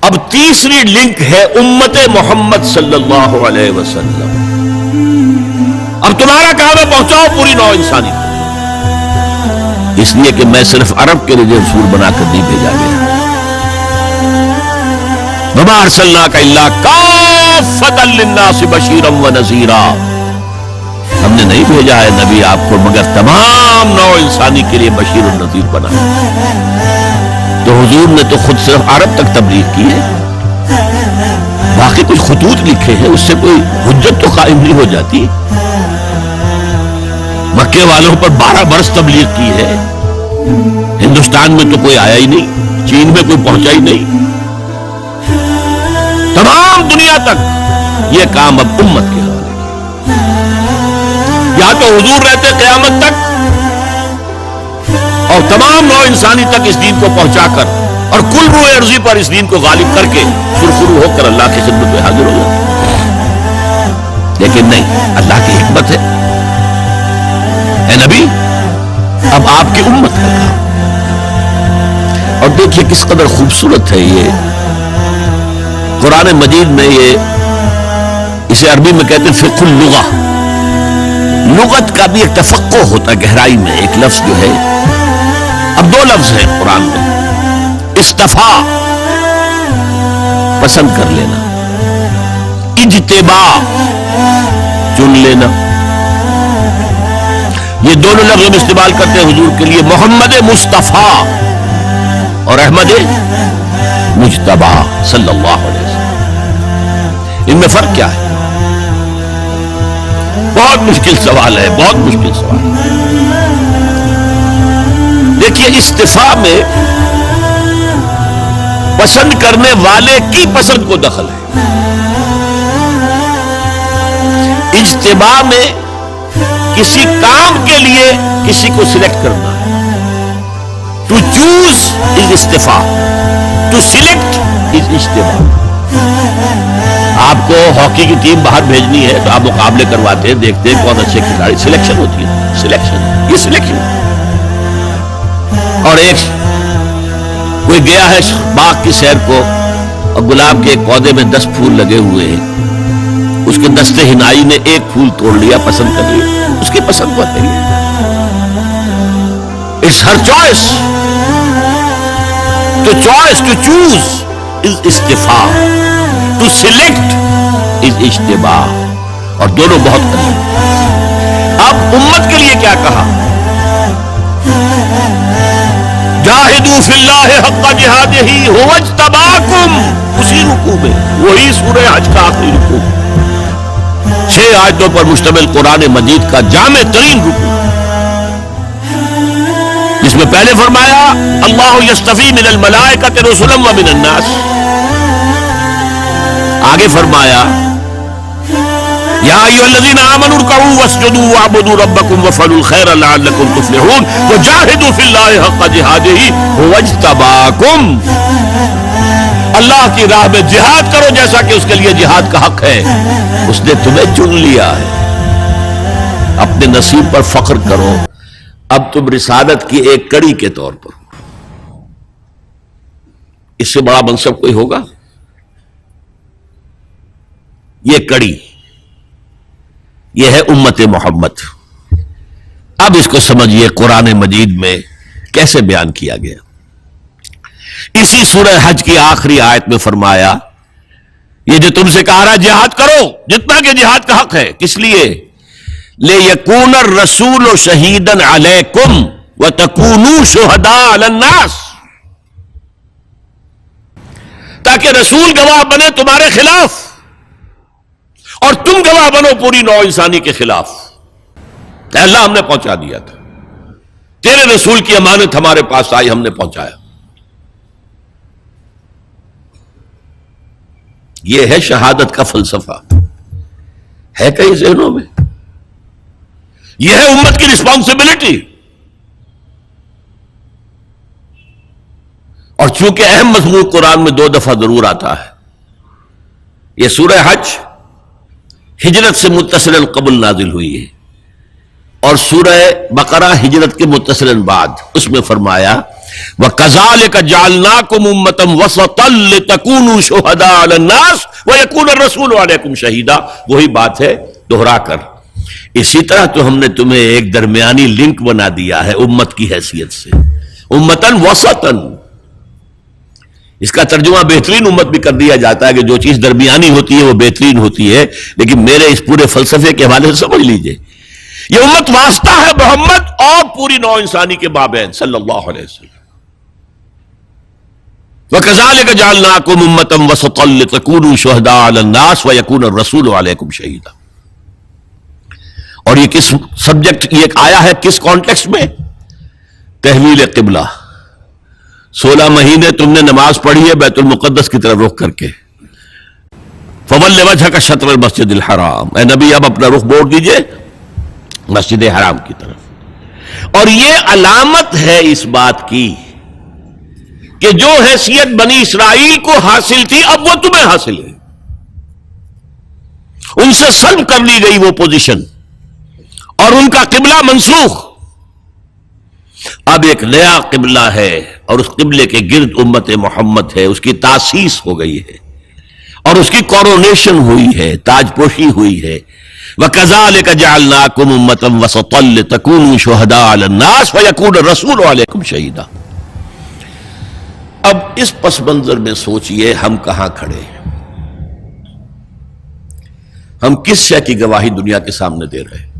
اب تیسری لنک ہے امت محمد صلی اللہ علیہ وسلم. اب تمہارا کام ہے پہنچاؤ پوری نوع انسانی کو، اس لیے کہ میں صرف عرب کے لیے رسول بنا کر نہیں بھیجا گیا. وما ارسلناک الا کافۃ للناس بشیرا ونذیرا، ہم نے نہیں بھیجا ہے نبی آپ کو مگر تمام نوع انسانی کے لیے بشیر و نذیر بنا. تو حضور نے تو خود صرف عرب تک تبلیغ کی ہے، باقی کچھ خطوط لکھے ہیں، اس سے کوئی حجت تو قائم نہیں ہو جاتی. مکے والوں پر 12 برس تبلیغ کی ہے، ہندوستان میں تو کوئی آیا ہی نہیں، چین میں کوئی پہنچا ہی نہیں، تمام دنیا تک یہ کام اب امت کے حوالے کیا. یا تو حضور رہتے قیامت تک اور تمام نوع انسانی تک اس دین کو پہنچا کر اور کل روح ارضی پر اس دین کو غالب کر کے سرخرو ہو کر اللہ کی خدمت میں حاضر ہو جاتے، لیکن نہیں، اللہ کی حکمت ہے. اے نبی اب آپ کی امت کا کام. اور دیکھیے کس قدر خوبصورت ہے یہ قرآن مجید میں، اسے عربی میں کہتے ہیں فقہ اللغہ. لغت کا بھی ایک تفقہ ہوتا ہے گہرائی میں. ایک لفظ جو ہے، اب 2 لفظ ہیں قرآن میں، استفا پسند کر لینا، اجتباء چن لینا. یہ دونوں لفظ ہم استعمال کرتے ہیں حضور کے لیے، محمد مصطفیٰ اور احمد مجتبی صلی اللہ علیہ وسلم. ان میں فرق کیا ہے؟ بہت مشکل سوال ہے، بہت مشکل سوال ہے. دیکھیے استفاء میں پسند کرنے والے کی پسند کو دخل ہے، اجتباء میں کسی کام کے لیے کسی کو سلیکٹ کرنا ہے. ٹو چوز از استفاء، ٹو سلیکٹ از اجتباء. آپ کو ہاکی کی ٹیم باہر بھیجنی ہے تو آپ مقابلے کرواتے ہیں، دیکھتے ہیں کون اچھے کھلاڑی، سلیکشن ہوتی ہے، سلیکشن، یہ سلیکشن. اور ایک کوئی گیا ہے باغ کی سیر کو اور گلاب کے ایک پودے میں 10 پھول لگے ہوئے ہیں، اس کے دستے ہنائی نے ایک پھول توڑ لیا، پسند کر لیا، اس کی پسند پر ہے. It's her choice. To choice, to choose is استفاء، ٹو سلیکٹ از اجتباء، اور دونوں بہت قریب. اب امت کے لیے کیا کہا؟ جاہدوا فی اللہ حق جہادہ ھو اجتباکم، اسی رکوع میں، وہی سورہ حج کا آخری رکوع، 6 آیتوں پر مشتمل قرآن مجید کا جامع ترین رکوع، جس میں پہلے فرمایا اللہ یصطفی من الملائکۃ رسلا ومن الناس، آگے فرمایا یا ایھا الذین آمنوا ارکعوا واسجدوا واعبدوا ربکم وافعلوا الخیر لعلکم تفلحون وجاہدوا فی اللہ حق جہادہ ھو اجتباکم. اللہ کی راہ میں جہاد کرو جیسا کہ اس کے لیے جہاد کا حق ہے، اس نے تمہیں چن لیا ہے. اپنے نصیب پر فخر کرو، اب تم رسالت کی ایک کڑی کے طور پر. اس سے بڑا منصب کوئی ہوگا؟ یہ کڑی، یہ ہے امت محمد. اب اس کو سمجھیے قرآن مجید میں کیسے بیان کیا گیا. اسی سورہ حج کی آخری آیت میں فرمایا یہ جو تم سے کہا رہا جہاد کرو جتنا کہ جہاد کا حق ہے، کس لیے؟ لِيَكُونَ الرَّسُولُ شَهِيدًا عَلَيْكُمْ وَتَكُونُوا شُهَدَاءَ عَلَى النَّاسِ، تاکہ رسول گواہ بنے تمہارے خلاف اور تم گواہ بنو پوری نوع انسانی کے خلاف. اے اللہ ہم نے پہنچا دیا تھا، تیرے رسول کی امانت ہمارے پاس آئی، ہم نے پہنچایا. یہ ہے شہادت کا فلسفہ، ہے کئی ذہنوں میں. یہ ہے امت کی رسپانسبلٹی. اور چونکہ اہم مضمون قرآن میں 2 دفعہ ضرور آتا ہے، یہ سورہ حج ہجرت سے متصل قبل نازل ہوئی ہے، اور سورہ بقرہ ہجرت کے متصل بعد. اس میں فرمایا وَكَذَلِكَ جَعَلْنَاكُمْ أُمَّةً وَسَطًا لِتَكُونُوا شُهَدَاءَ عَلَى النَّاسِ وَيَكُونَ الرَّسُولُ عَلَيْكُمْ شَهِيدًا. وہی بات ہے دہرا کر. اسی طرح تو ہم نے تمہیں ایک درمیانی لنک بنا دیا ہے امت کی حیثیت سے. امتاً وسطاً، اس کا ترجمہ بہترین امت بھی کر دیا جاتا ہے کہ جو چیز درمیانی ہوتی ہے وہ بہترین ہوتی ہے. لیکن میرے اس پورے فلسفے کے حوالے سے سمجھ لیجئے، یہ امت واسطہ ہے محمد اور پوری نوع انسانی کے مابین صلی اللہ علیہ وسلم. وَكَذَلِكَ جَعَلْنَاكُمْ أُمَّةً وَسَطًا لِتَكُونُوا شُهَدَاءَ عَلَى النَّاسِ وَيَكُونَ الرَّسُولُ عَلَيْكُمْ شَهِيدًا. اور یہ کس سبجیکٹ، یہ آیا ہے کس کانٹیکسٹ میں؟ تحویل قبلہ. 16 مہینے تم نے نماز پڑھی ہے بیت المقدس کی طرف رخ کر کے. فَوَلِّ وَجْهَكَ شَطْرَ الْمَسْجِدِ الْحَرَامِ، اے نبی اب اپنا رخ موڑ دیجئے مسجد حرام کی طرف. اور یہ علامت ہے اس بات کی کہ جو حیثیت بنی اسرائیل کو حاصل تھی اب وہ تمہیں حاصل ہے. ان سے سلب کر لی گئی وہ پوزیشن اور ان کا قبلہ منسوخ. اب ایک نیا قبلہ ہے اور اس قبلے کے گرد امت محمد ہے، اس کی تاسیس ہو گئی ہے اور اس کی کورونیشن ہوئی ہے، تاج پوشی ہوئی ہے. وَكَذَلِكَ جَعَلْنَاكُمْ أُمَّةً وَسَطًا لِتَكُونُوا شُهَدَاءَ عَلَى النَّاسِ وَيَكُونَ الرَّسُولُ عَلَيْكُمْ شَهِيدًا. اب اس پس منظر میں سوچئے ہم کہاں کھڑے ہیں، ہم کس شے کی گواہی دنیا کے سامنے دے رہے ہیں؟